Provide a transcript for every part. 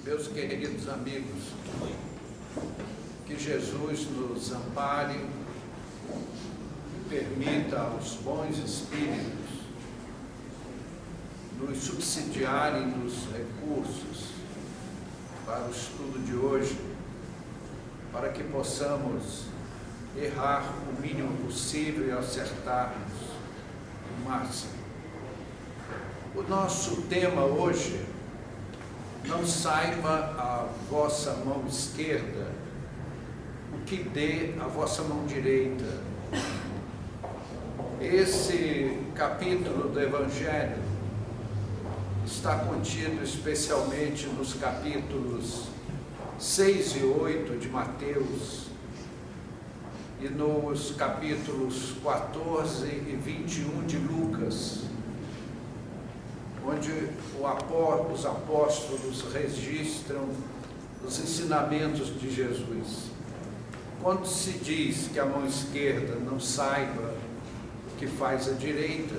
Meus queridos amigos, que Jesus nos ampare e permita aos bons espíritos nos subsidiarem dos recursos para o estudo de hoje, para que possamos errar o mínimo possível e acertarmos o máximo. O nosso tema hoje: não saiba a vossa mão esquerda o que dê a vossa mão direita. Esse capítulo do Evangelho está contido especialmente nos capítulos 6 e 8 de Mateus e nos capítulos 14 e 21 de Lucas, onde os apóstolos registram os ensinamentos de Jesus. Quando se diz que a mão esquerda não saiba o que faz a direita,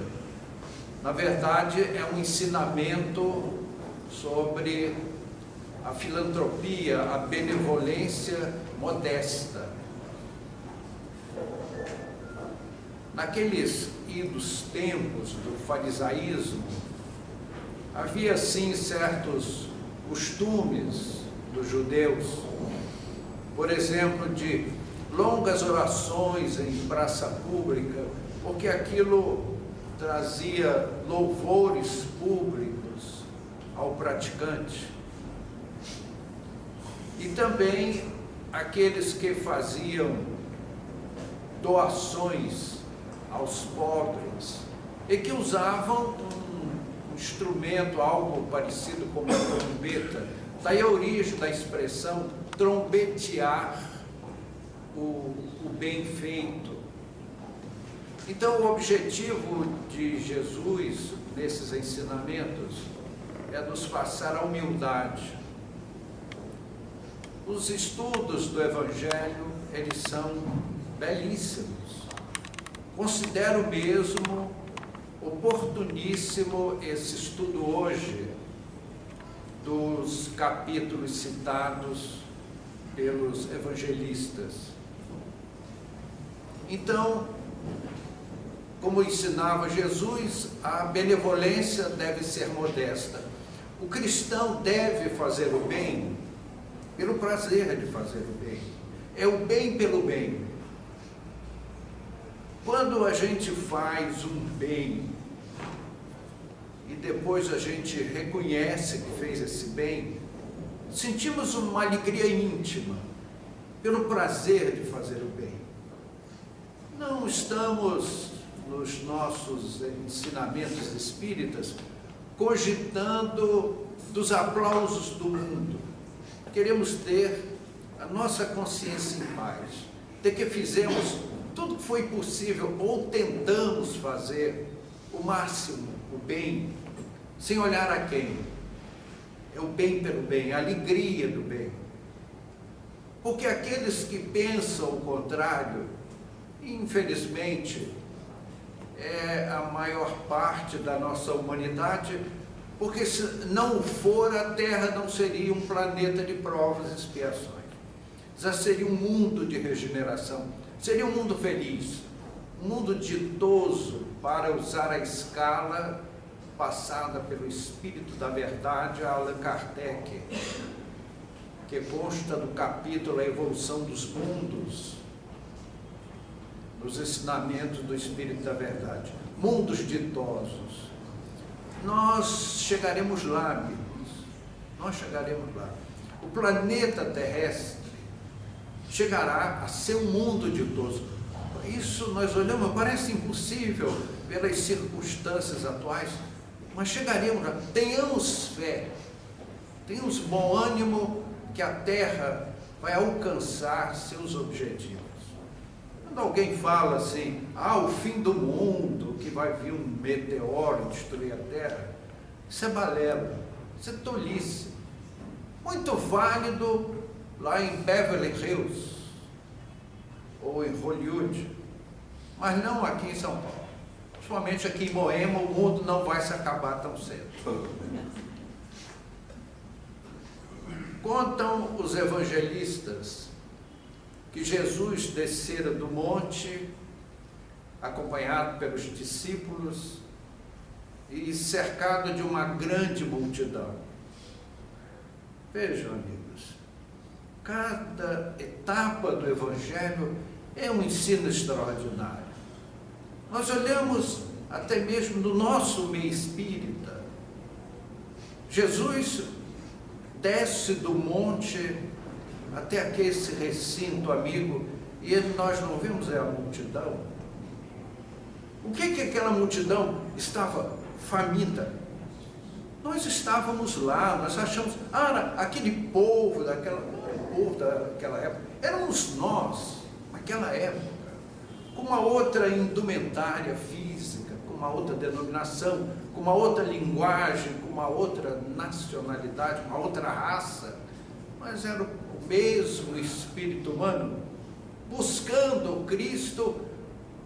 na verdade é um ensinamento sobre a filantropia, a benevolência modesta. Naqueles idos tempos do farisaísmo, havia sim certos costumes dos judeus, por exemplo, de longas orações em praça pública, porque aquilo trazia louvores públicos ao praticante. E também aqueles que faziam doações aos pobres e que usavam um instrumento, algo parecido com uma trombeta. Daí a origem da expressão trombetear o bem feito. Então, o objetivo de Jesus nesses ensinamentos é nos passar a humildade. Os estudos do Evangelho, eles são belíssimos. Considero mesmo oportuníssimo esse estudo hoje dos capítulos citados pelos evangelistas. Então, como ensinava Jesus, a benevolência deve ser modesta. O cristão deve fazer o bem pelo prazer de fazer o bem. É o bem pelo bem. Quando a gente faz um bem e depois a gente reconhece que fez esse bem, sentimos uma alegria íntima pelo prazer de fazer o bem. Não estamos nos nossos ensinamentos espíritas cogitando dos aplausos do mundo. Queremos ter a nossa consciência em paz, de que fizemos tudo que foi possível, ou tentamos fazer o máximo, o bem, sem olhar a quem. É o bem pelo bem, a alegria do bem. Porque aqueles que pensam o contrário, infelizmente, é a maior parte da nossa humanidade, porque se não for, a Terra não seria um planeta de provas e expiações. Já seria um mundo de regeneração. Seria um mundo feliz, um mundo ditoso, para usar a escala passada pelo Espírito da Verdade, Allan Kardec, que consta do capítulo A Evolução dos Mundos, nos ensinamentos do Espírito da Verdade. Mundos ditosos. Nós chegaremos lá, amigos, nós chegaremos lá. O planeta terrestre chegará a ser um mundo ditoso. Isso nós olhamos, parece impossível pelas circunstâncias atuais, mas chegaremos lá. Tenhamos fé, tenhamos bom ânimo que a Terra vai alcançar seus objetivos. Quando alguém fala assim, o fim do mundo, que vai vir um meteoro destruir a Terra, isso é balela, isso é tolice. Muito válido lá em Beverly Hills, ou em Hollywood, mas não aqui em São Paulo. Principalmente aqui em Moema, o mundo não vai se acabar tão cedo. Contam os evangelistas que Jesus descera do monte, acompanhado pelos discípulos e cercado de uma grande multidão. Vejam, amigos, cada etapa do Evangelho é um ensino extraordinário. Nós olhamos até mesmo no nosso meio espírita. Jesus desce do monte até aquele recinto, amigo, e nós não vemos a multidão. O que aquela multidão estava faminta? Nós estávamos lá, nós achamos, aquele povo daquela época, éramos nós, naquela época, com uma outra indumentária física, com uma outra denominação, com uma outra linguagem, com uma outra nacionalidade, uma outra raça, mas era o mesmo espírito humano, buscando Cristo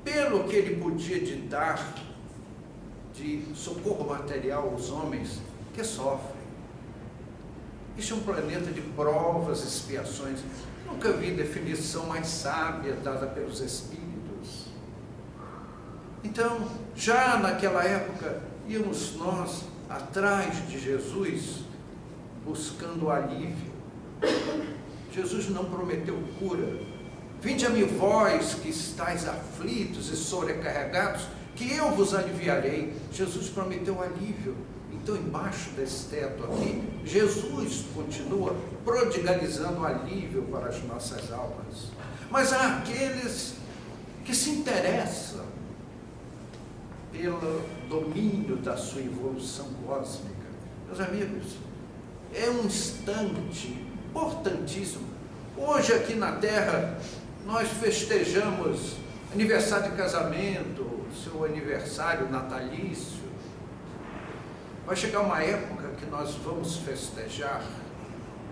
pelo que ele podia dar de socorro material aos homens que sofrem. Isso é um planeta de provas, expiações. Nunca vi definição mais sábia dada pelos espíritos. Então, já naquela época, íamos nós atrás de Jesus, buscando alívio. Jesus não prometeu cura. Vinde a mim vós que estáis aflitos e sobrecarregados, que eu vos aliviarei. Jesus prometeu alívio. Então, embaixo desse teto aqui, Jesus continua prodigalizando alívio para as nossas almas. Mas há aqueles que se interessam pelo domínio da sua evolução cósmica. Meus amigos, é um instante importantíssimo. Hoje aqui na Terra, nós festejamos aniversário de casamento, seu aniversário natalício. Vai chegar uma época que nós vamos festejar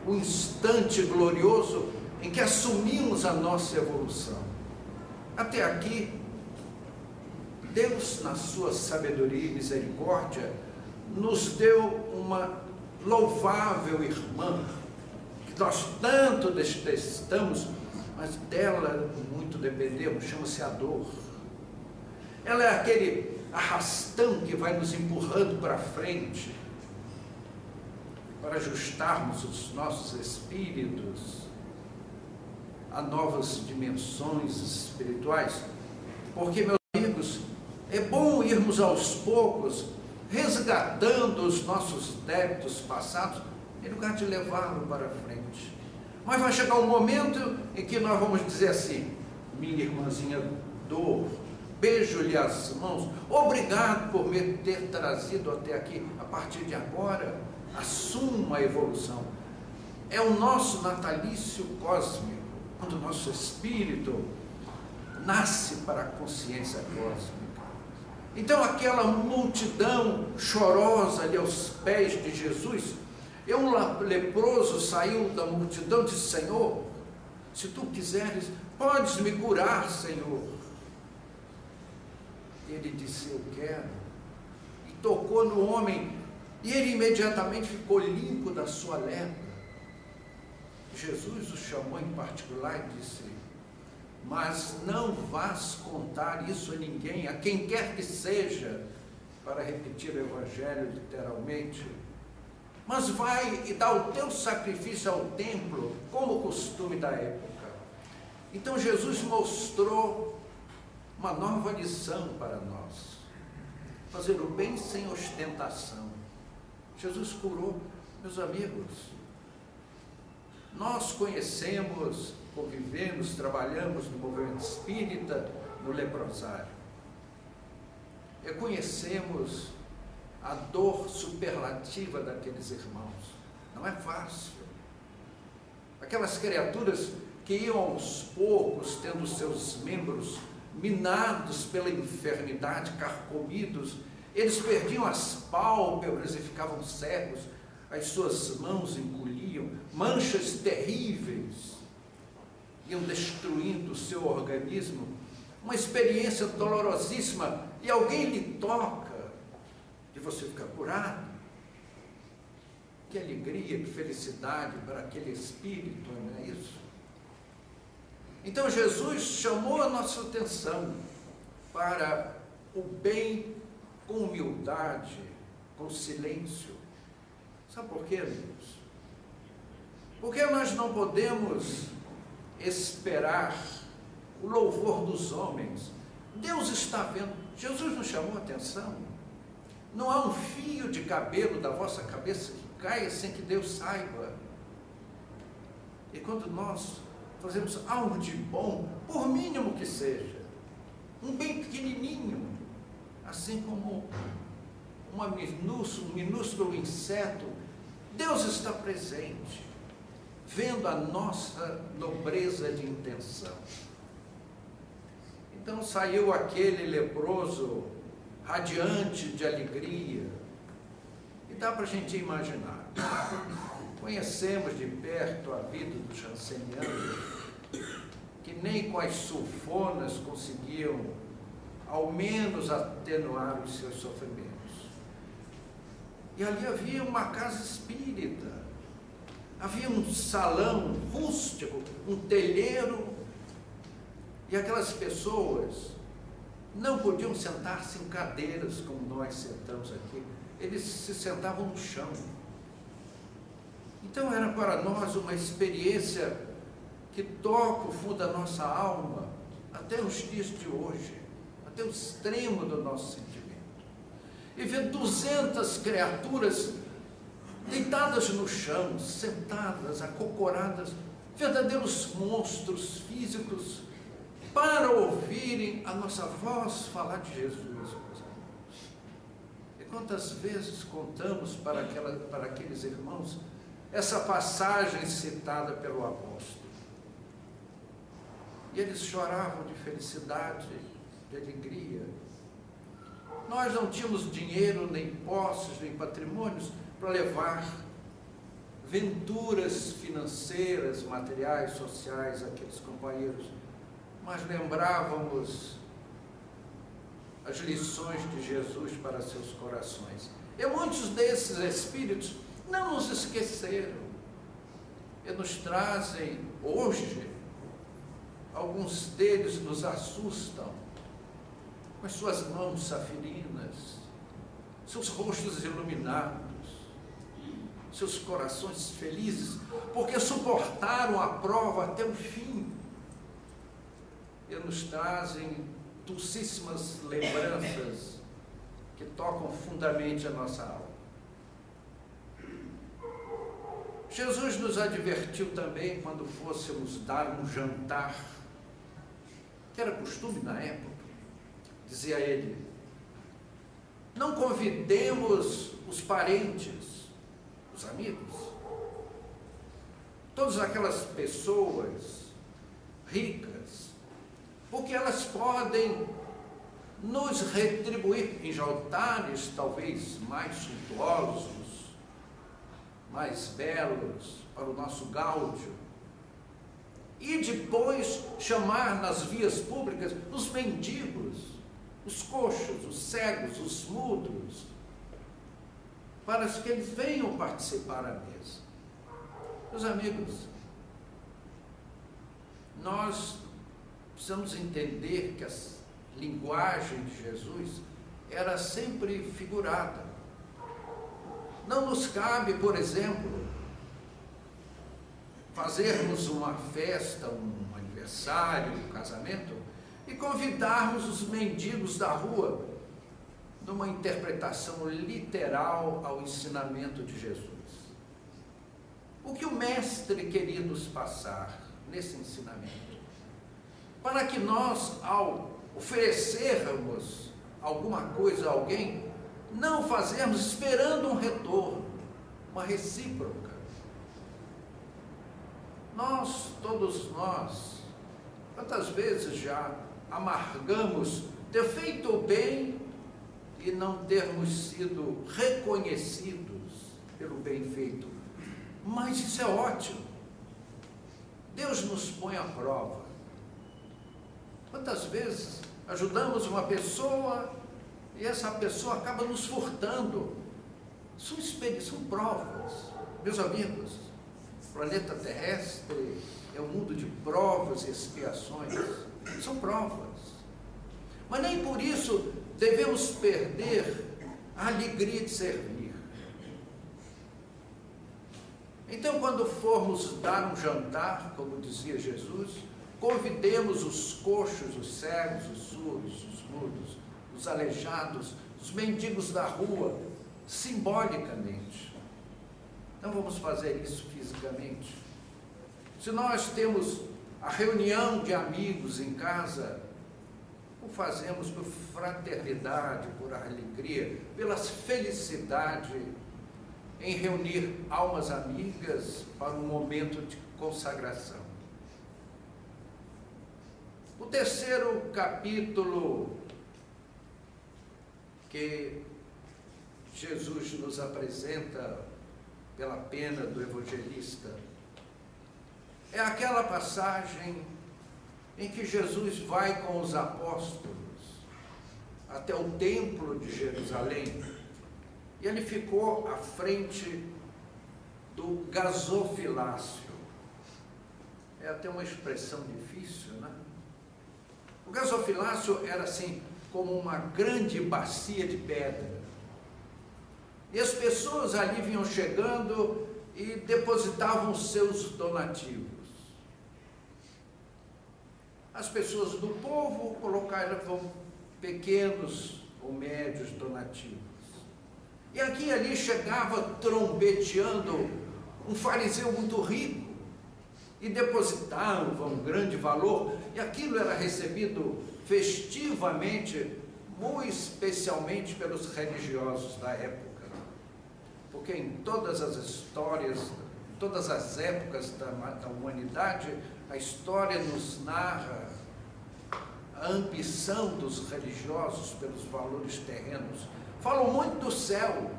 o instante glorioso em que assumimos a nossa evolução. Até aqui, Deus, na sua sabedoria e misericórdia, nos deu uma louvável irmã, que nós tanto detestamos, mas dela muito dependemos, chama-se a dor. Ela é aquele arrastão que vai nos empurrando para frente, para ajustarmos os nossos espíritos a novas dimensões espirituais. Porque, meus amigos, é bom irmos aos poucos resgatando os nossos débitos passados, em lugar de levá-lo para frente. Mas vai chegar um momento em que nós vamos dizer assim: minha irmãzinha dor, beijo-lhe as mãos, obrigado por me ter trazido até aqui. A partir de agora, assuma a evolução. É o nosso natalício cósmico, quando o nosso espírito nasce para a consciência cósmica. Então, aquela multidão chorosa ali aos pés de Jesus, um leproso saiu da multidão e disse: Senhor, se tu quiseres, podes me curar, Senhor. Ele disse: eu quero. E tocou no homem, e ele imediatamente ficou limpo da sua lepra. Jesus o chamou em particular e disse: mas não vás contar isso a ninguém, a quem quer que seja, para repetir o Evangelho literalmente, mas vai e dá o teu sacrifício ao templo, como o costume da época. Então Jesus mostrou uma nova lição para nós: fazer o bem sem ostentação. Jesus curou. Meus amigos, nós conhecemos, convivemos, trabalhamos no movimento espírita, no leprosário. E conhecemos a dor superlativa daqueles irmãos. Não é fácil. Aquelas criaturas que iam aos poucos tendo seus membros minados pela enfermidade, carcomidos, eles perdiam as pálpebras e ficavam cegos, as suas mãos encolhiam, manchas terríveis iam destruindo o seu organismo, uma experiência dolorosíssima, e alguém lhe toca, e você fica curado. que alegria, que felicidade para aquele espírito, não é isso? Então Jesus chamou a nossa atenção para o bem com humildade, com silêncio. Sabe por quê, amigos? Porque nós não podemos esperar o louvor dos homens. Deus está vendo. Jesus nos chamou a atenção. Não há um fio de cabelo da vossa cabeça que caia sem que Deus saiba. E quando nós fazemos algo de bom, por mínimo que seja, um bem pequenininho, assim como um minúsculo inseto, Deus está presente, vendo a nossa nobreza de intenção. Então saiu aquele leproso radiante de alegria, e dá para a gente imaginar. Conhecemos de perto a vida do Janseniano, que nem com as sulfonas conseguiam ao menos atenuar os seus sofrimentos. E ali havia uma casa espírita, havia um salão rústico, um telheiro, e aquelas pessoas não podiam sentar-se em cadeiras como nós sentamos aqui, eles se sentavam no chão. Então era para nós uma experiência que toca o fundo da nossa alma até os dias de hoje, até o extremo do nosso sentimento. E ver 200 criaturas deitadas no chão, sentadas, acocoradas, verdadeiros monstros físicos, para ouvirem a nossa voz falar de Jesus, meus irmãos. E quantas vezes contamos para aqueles irmãos essa passagem citada pelo apóstolo? E eles choravam de felicidade, de alegria. Nós não tínhamos dinheiro, nem posses, nem patrimônios para levar venturas financeiras, materiais, sociais àqueles companheiros, mas lembrávamos as lições de Jesus para seus corações. E muitos desses espíritos não nos esqueceram e nos trazem hoje. Alguns deles nos assustam com as suas mãos safirinas, seus rostos iluminados, seus corações felizes, porque suportaram a prova até o fim. E nos trazem dulcíssimas lembranças que tocam fundamente a nossa alma. Jesus nos advertiu também quando fôssemos dar um jantar, que era costume na época. Dizia ele: não convidemos os parentes, os amigos, todas aquelas pessoas ricas, porque elas podem nos retribuir em jantares talvez mais suntuosos, mais belos para o nosso gáudio, e depois chamar nas vias públicas os mendigos, os coxos, os cegos, os mudos, para que eles venham participar à mesa. Meus amigos, nós precisamos entender que a linguagem de Jesus era sempre figurada. Não nos cabe, por exemplo, fazermos uma festa, um aniversário, um casamento, e convidarmos os mendigos da rua numa interpretação literal ao ensinamento de Jesus. O que o Mestre queria nos passar nesse ensinamento? Para que nós, ao oferecermos alguma coisa a alguém, não fazermos esperando um retorno, uma recíproca. Todos nós, quantas vezes já amargamos ter feito o bem e não termos sido reconhecidos pelo bem feito? Mas isso é ótimo. Deus nos põe à prova. Quantas vezes ajudamos uma pessoa e essa pessoa acaba nos furtando, São provas. Meus amigos, o planeta terrestre é um mundo de provas e expiações. São provas. Mas nem por isso devemos perder a alegria de servir. Então, quando formos dar um jantar, como dizia Jesus, convidemos os coxos, os cegos, os surdos, os mudos, os aleijados, os mendigos da rua, simbolicamente. Não vamos fazer isso fisicamente. Se nós temos a reunião de amigos em casa, o fazemos por fraternidade, por alegria, pela felicidade em reunir almas amigas para um momento de consagração. O terceiro capítulo que Jesus nos apresenta pela pena do evangelista é aquela passagem em que Jesus vai com os apóstolos até o templo de Jerusalém e ele ficou à frente do gasofilácio. É até uma expressão difícil, né? O gasofilácio era assim como uma grande bacia de pedra. E as pessoas ali vinham chegando e depositavam seus donativos. As pessoas do povo colocavam pequenos ou médios donativos. E aqui e ali chegava trombeteando um fariseu muito rico e depositava um grande valor, e aquilo era recebido festivamente, muito especialmente pelos religiosos da época. Porque em todas as histórias, em todas as épocas da humanidade, a história nos narra a ambição dos religiosos pelos valores terrenos. Falam muito do céu,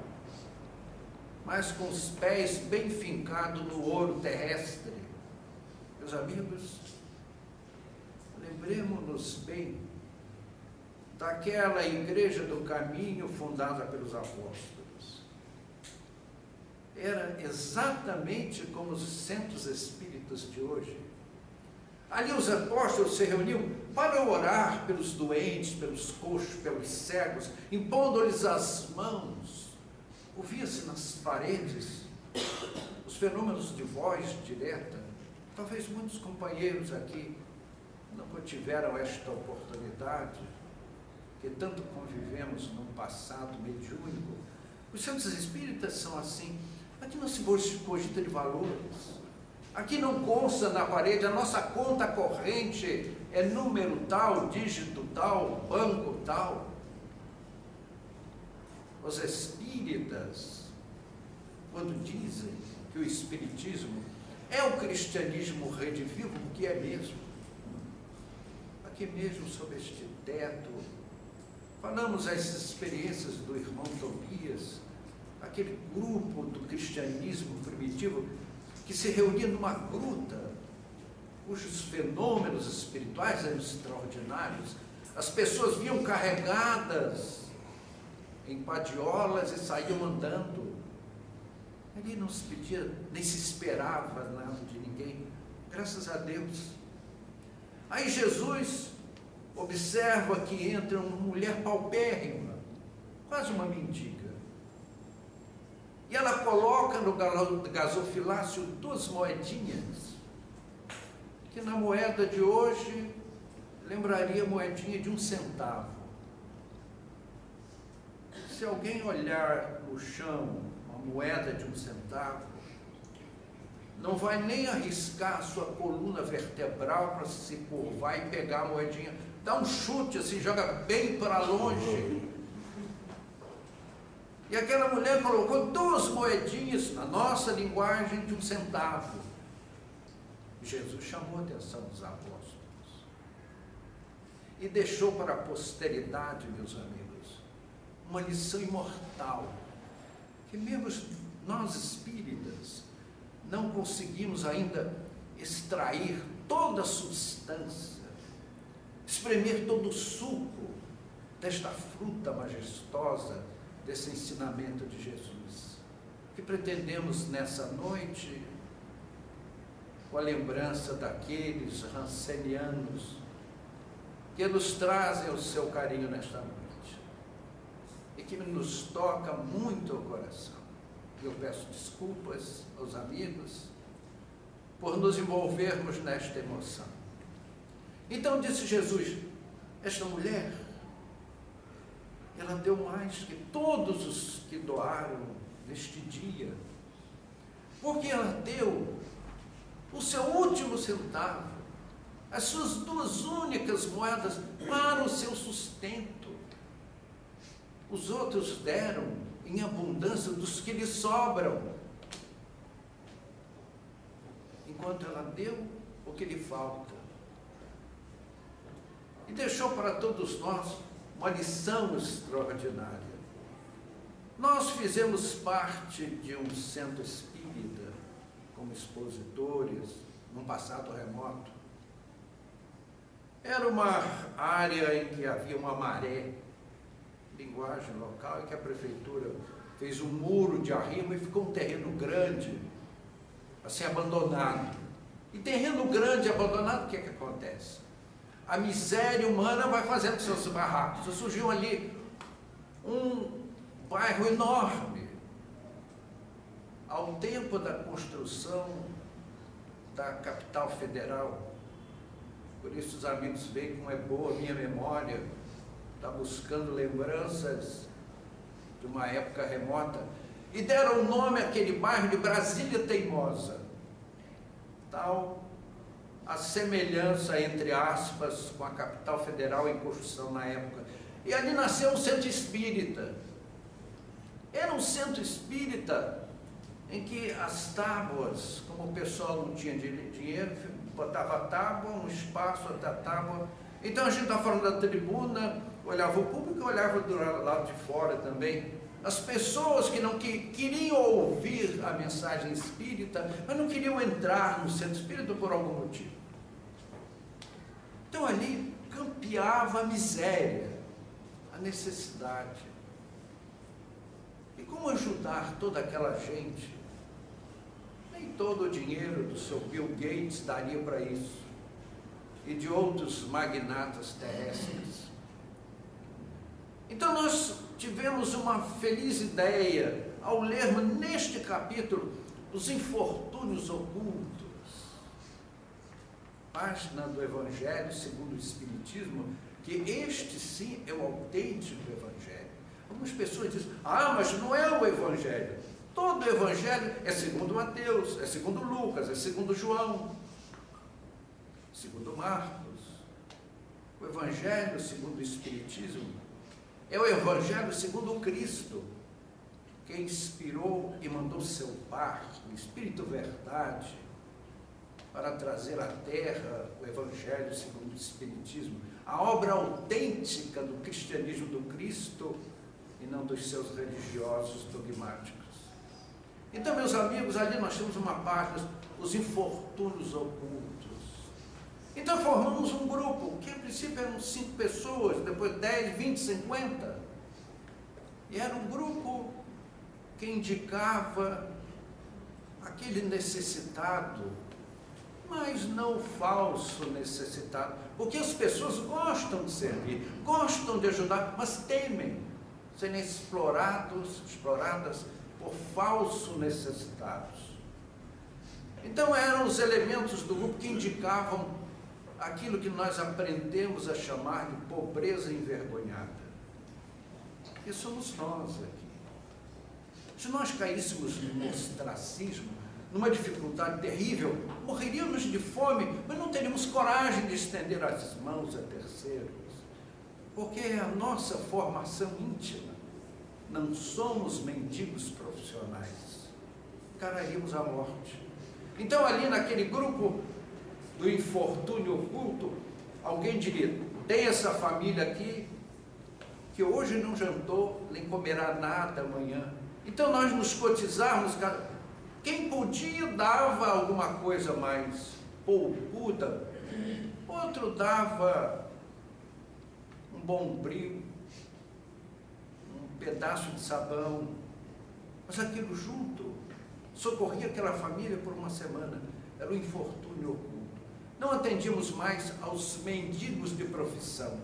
mas com os pés bem fincados no ouro terrestre. Meus amigos, lembremos-nos bem daquela igreja do caminho fundada pelos apóstolos. Era exatamente como os centros espíritas de hoje. Ali os apóstolos se reuniam para orar pelos doentes, pelos coxos, pelos cegos, impondo-lhes as mãos. Ouvia-se nas paredes os fenômenos de voz direta. Talvez muitos companheiros aqui não tiveram esta oportunidade, que tanto convivemos num passado mediúnico. Os centros espíritas são assim. Aqui não se cogita de valores. Aqui não consta na parede, a nossa conta corrente é número tal, dígito tal, banco tal. Os espíritas, quando dizem que o espiritismo é o cristianismo redivivo, o que é mesmo? Aqui mesmo, sob este teto, falamos as experiências do irmão Tobias, aquele grupo do cristianismo primitivo que se reunia numa gruta, cujos fenômenos espirituais eram extraordinários. As pessoas vinham carregadas em padiolas e saíam andando. Ali não se pedia, nem se esperava nada de ninguém, graças a Deus. Aí Jesus observa que entra uma mulher paupérrima, quase uma mendiga. E ela coloca no gasofilácio 2 moedinhas, que na moeda de hoje lembraria a moedinha de 1 centavo. Se alguém olhar no chão uma moeda de 1 centavo, não vai nem arriscar a sua coluna vertebral para se curvar e pegar a moedinha. Dá um chute assim, joga bem para longe. E aquela mulher colocou 2 moedinhas, na nossa linguagem, de 1 centavo. Jesus chamou a atenção dos apóstolos e deixou para a posteridade, meus amigos, uma lição imortal, que mesmo nós espíritas não conseguimos ainda extrair toda a substância, espremer todo o suco desta fruta majestosa desse ensinamento de Jesus, que pretendemos nessa noite, com a lembrança daqueles rancenianos que nos trazem o seu carinho nesta noite e que nos toca muito o coração. Eu peço desculpas aos amigos por nos envolvermos nesta emoção. Então disse Jesus, esta mulher, ela deu mais que todos os que doaram neste dia, porque ela deu o seu último centavo, as suas 2 únicas moedas para o seu sustento. Os outros deram em abundância dos que lhes sobram, enquanto ela deu o que lhe falta. E deixou para todos nós uma lição extraordinária. Nós fizemos parte de um centro espírita, como expositores, num passado remoto. Era uma área em que havia uma maré, linguagem local, em que a prefeitura fez um muro de arrimo e ficou um terreno grande, assim, abandonado. E terreno grande, abandonado, o que é que acontece? A miséria humana vai fazendo seus barracos. Surgiu ali um bairro enorme. Ao tempo da construção da capital federal, por isso os amigos veem como é boa a minha memória, está buscando lembranças de uma época remota, e deram o nome àquele bairro de Brasília Teimosa. Tal a semelhança, entre aspas, com a capital federal em construção na época. E ali nasceu um centro espírita. Era um centro espírita em que as tábuas, como o pessoal não tinha dinheiro, botava a tábua, um espaço da tábua. Então a gente está falando da tribuna, olhava o público, olhava do lado de fora também. As pessoas que não queriam ouvir a mensagem espírita, mas não queriam entrar no centro espírita por algum motivo. Então ali campeava a miséria, a necessidade. E como ajudar toda aquela gente? Nem todo o dinheiro do seu Bill Gates daria para isso, e de outros magnatas terrestres. Então nós tivemos uma feliz ideia ao lermos neste capítulo os infortúnios ocultos, página do Evangelho segundo o Espiritismo, que este sim é o autêntico Evangelho. Algumas pessoas dizem, mas não é o Evangelho. Todo o Evangelho é segundo Mateus, é segundo Lucas, é segundo João, segundo Marcos. O Evangelho segundo o Espiritismo é o Evangelho segundo Cristo, que inspirou e mandou seu Pai, o Espírito Verdade, para trazer à Terra o Evangelho segundo o Espiritismo, a obra autêntica do cristianismo do Cristo e não dos seus religiosos dogmáticos. Então, meus amigos, ali nós temos uma página, os infortúnios ocultos. Então formamos um grupo, que a princípio eram 5 pessoas, depois 10, 20, 50. E era um grupo que indicava aquele necessitado, mas não o falso necessitado. Porque as pessoas gostam de servir, gostam de ajudar, mas temem serem exploradas por falsos necessitados. Então eram os elementos do grupo que indicavam aquilo que nós aprendemos a chamar de pobreza envergonhada. E somos nós aqui. Se nós caíssemos no ostracismo, numa dificuldade terrível, morreríamos de fome, mas não teríamos coragem de estender as mãos a terceiros, porque é a nossa formação íntima. Não somos mendigos profissionais, encararíamos a morte. Então ali naquele grupo do infortúnio oculto, alguém diria, tem essa família aqui, que hoje não jantou, nem comerá nada amanhã. Então nós nos cotizarmos, quem podia dava alguma coisa mais poupuda, outro dava um bombril, um pedaço de sabão, mas aquilo junto socorria aquela família por uma semana. Era um infortúnio oculto. Não atendíamos mais aos mendigos de profissão,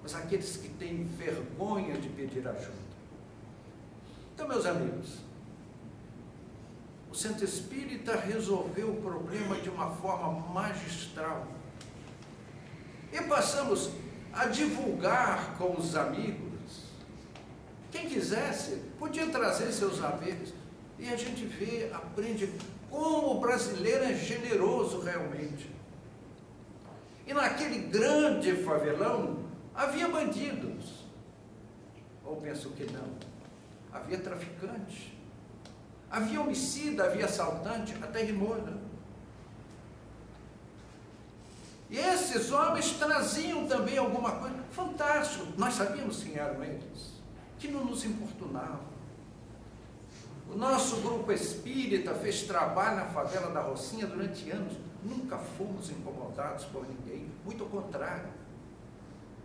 mas àqueles que têm vergonha de pedir ajuda. Então, meus amigos, o Centro Espírita resolveu o problema de uma forma magistral. E passamos a divulgar com os amigos. Quem quisesse, podia trazer seus haveres. E a gente vê, aprende como o brasileiro é generoso realmente. E naquele grande favelão, havia bandidos. Ou penso que não. Havia traficante. Havia homicida, havia assaltante, até rimou, né? E esses homens traziam também alguma coisa. Fantástico. Nós sabíamos quem eram eles, que não nos importunavam. O nosso grupo espírita fez trabalho na favela da Rocinha durante anos. Nunca fomos incomodados por ninguém. Muito ao contrário.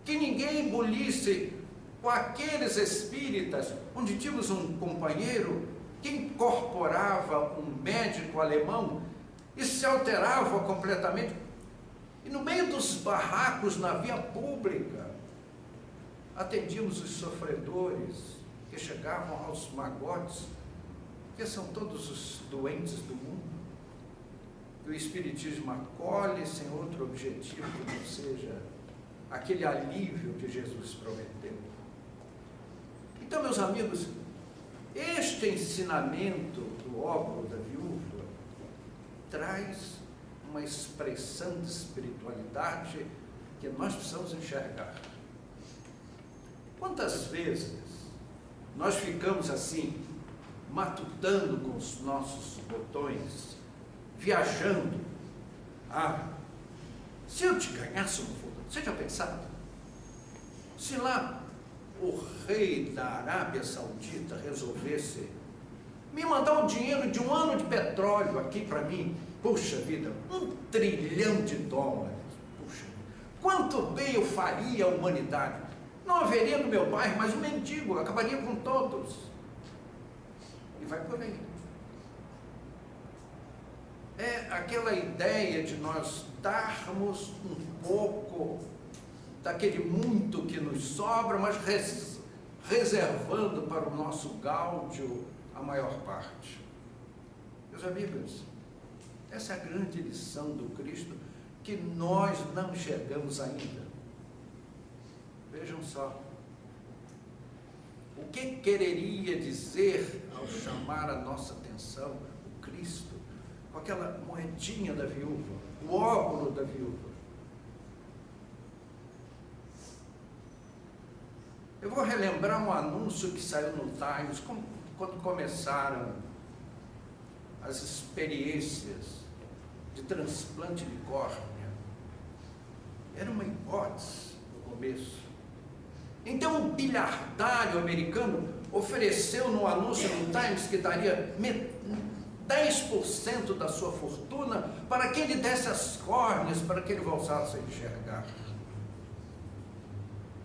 Que ninguém engolisse com aqueles espíritas, onde tínhamos um companheiro que incorporava um médico alemão e se alterava completamente. E no meio dos barracos, na via pública, atendíamos os sofredores que chegavam aos magotes, que são todos os doentes do mundo, que o Espiritismo acolhe sem outro objetivo que não seja aquele alívio que Jesus prometeu. Então, meus amigos, este ensinamento do óbolo da viúva traz uma expressão de espiritualidade que nós precisamos enxergar. Quantas vezes nós ficamos assim, matutando com os nossos botões, viajando? Se eu te ganhasse um fulano, você já pensava? Se lá o rei da Arábia Saudita resolvesse me mandar o dinheiro de um ano de petróleo aqui para mim, puxa vida, $1 trilhão. Puxa, quanto bem eu faria à humanidade. Não haveria no meu bairro mais um mendigo, acabaria com todos. E vai por aí. É aquela ideia de nós darmos um pouco daquele muito que nos sobra, mas reservando para o nosso gáudio a maior parte. Meus amigos, essa é a grande lição do Cristo que nós não enxergamos ainda. Vejam só. O que quereria dizer ao chamar a nossa atenção o Cristo com aquela moedinha da viúva, o óbolo da viúva? Eu vou relembrar um anúncio que saiu no Times quando começaram as experiências de transplante de córnea. Era uma hipótese no começo. Então um bilhardário americano ofereceu no anúncio no Times que daria 10% da sua fortuna para que ele desse as córneas, para que ele voltasse a enxergar.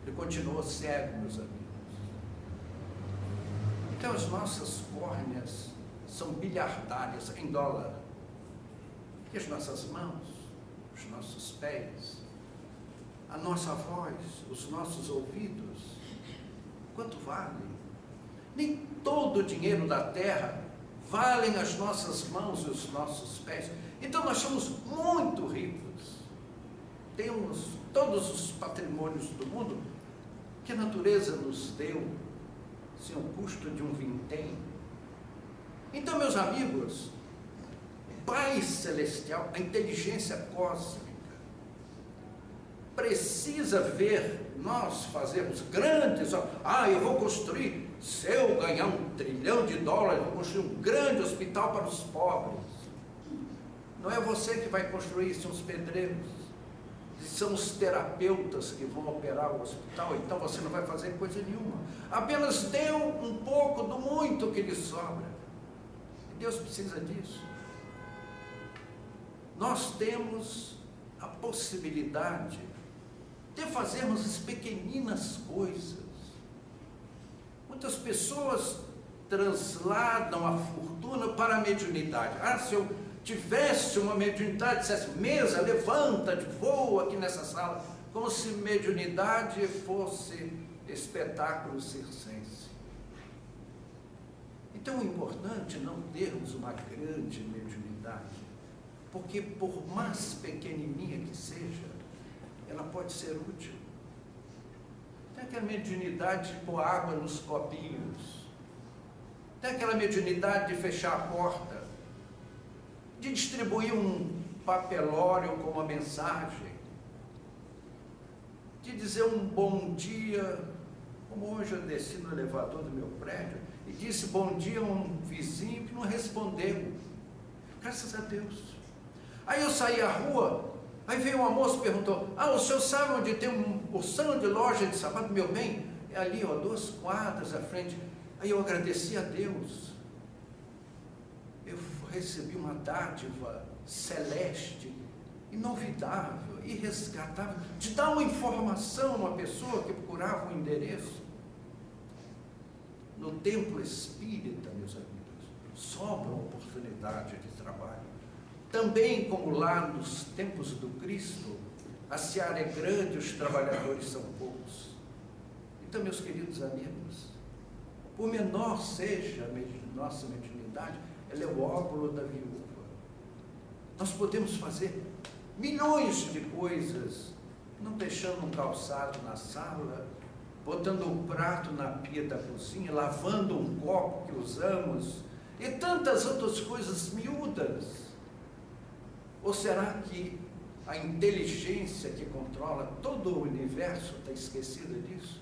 Ele continuou cego, meus amigos. Então as nossas córneas são bilhardárias em dólar. E as nossas mãos, os nossos pés, a nossa voz, os nossos ouvidos, quanto valem? Nem todo o dinheiro da terra valem as nossas mãos e os nossos pés. Então nós somos muito ricos. Temos todos os patrimônios do mundo que a natureza nos deu, sem o custo de um vintém. Então, meus amigos, o Pai Celestial, a inteligência cósmica, precisa ver nós fazermos grandes... eu vou construir, se eu ganhar $1 trilhão, eu vou construir um grande hospital para os pobres. Não é você que vai construir, são os pedreiros, são os terapeutas que vão operar o hospital. Então você não vai fazer coisa nenhuma, apenas dê um pouco do muito que lhe sobra. E Deus precisa disso. Nós temos a possibilidade de fazermos as pequeninas coisas. Muitas pessoas transladam a fortuna para a mediunidade. Ah, se eu tivesse uma mediunidade, dissesse, mesa, levanta, voa aqui nessa sala, como se mediunidade fosse espetáculo circense. Então, o importante é não termos uma grande mediunidade, porque por mais pequenininha que seja, ela pode ser útil. Tem aquela mediunidade de pôr água nos copinhos, tem aquela mediunidade de fechar a porta, de distribuir um papelório com uma mensagem, de dizer um bom dia, como hoje eu desci no elevador do meu prédio e disse bom dia a um vizinho que não respondeu, graças a Deus. Aí eu saí à rua, aí veio uma moça e perguntou, o senhor sabe onde tem uma porção de loja de sapato? Meu bem, é ali, 2 quadras à frente. Aí eu agradeci a Deus, eu recebi uma dádiva celeste, inovidável, irresgatável, de dar uma informação a uma pessoa que procurava um endereço. No templo espírita, meus amigos, sobra oportunidade de trabalho. Também como lá nos tempos do Cristo, a seara é grande, os trabalhadores são poucos. Então, meus queridos amigos, por menor seja a nossa mediunidade, ela é o óbolo da viúva. Nós podemos fazer milhões de coisas, não deixando um calçado na sala, botando um prato na pia da cozinha, lavando um copo que usamos, e tantas outras coisas miúdas. Ou será que a inteligência que controla todo o universo está esquecida disso?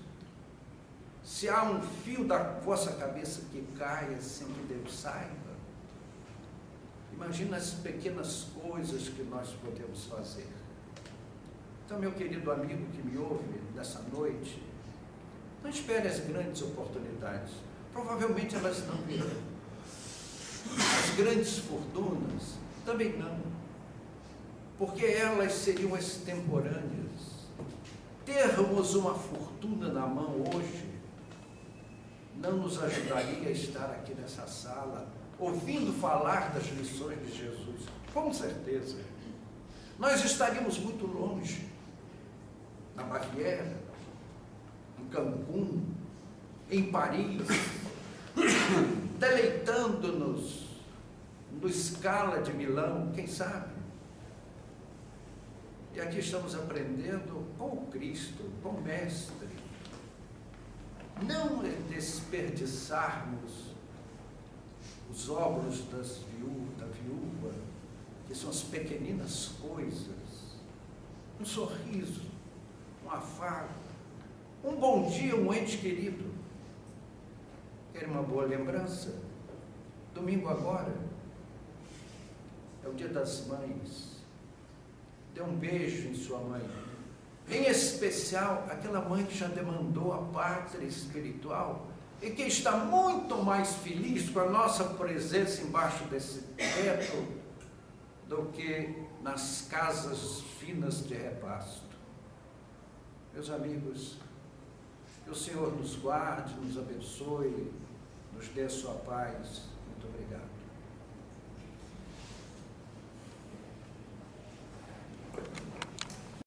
Se há um fio da vossa cabeça que caia sem que Deus saiba, imagina as pequenas coisas que nós podemos fazer. Então, meu querido amigo que me ouve nessa noite, não espere as grandes oportunidades, provavelmente elas não virão. As grandes fortunas também não, porque elas seriam extemporâneas. Termos uma fortuna na mão hoje não nos ajudaria a estar aqui nessa sala, ouvindo falar das lições de Jesus, com certeza. Nós estaríamos muito longe, na Baviera, em Cancún, em Paris, deleitando-nos no Scala de Milão, quem sabe? E aqui estamos aprendendo com o Cristo, com o Mestre, não desperdiçarmos os óbolos da viúva, que são as pequeninas coisas, um sorriso, um afago, um bom dia, um ente querido. Quer uma boa lembrança? Domingo agora é o Dia das Mães. Dê um beijo em sua mãe, em especial aquela mãe que já demandou a pátria espiritual e que está muito mais feliz com a nossa presença embaixo desse teto do que nas casas finas de repasto. Meus amigos, que o Senhor nos guarde, nos abençoe, nos dê a sua paz. Muito obrigado.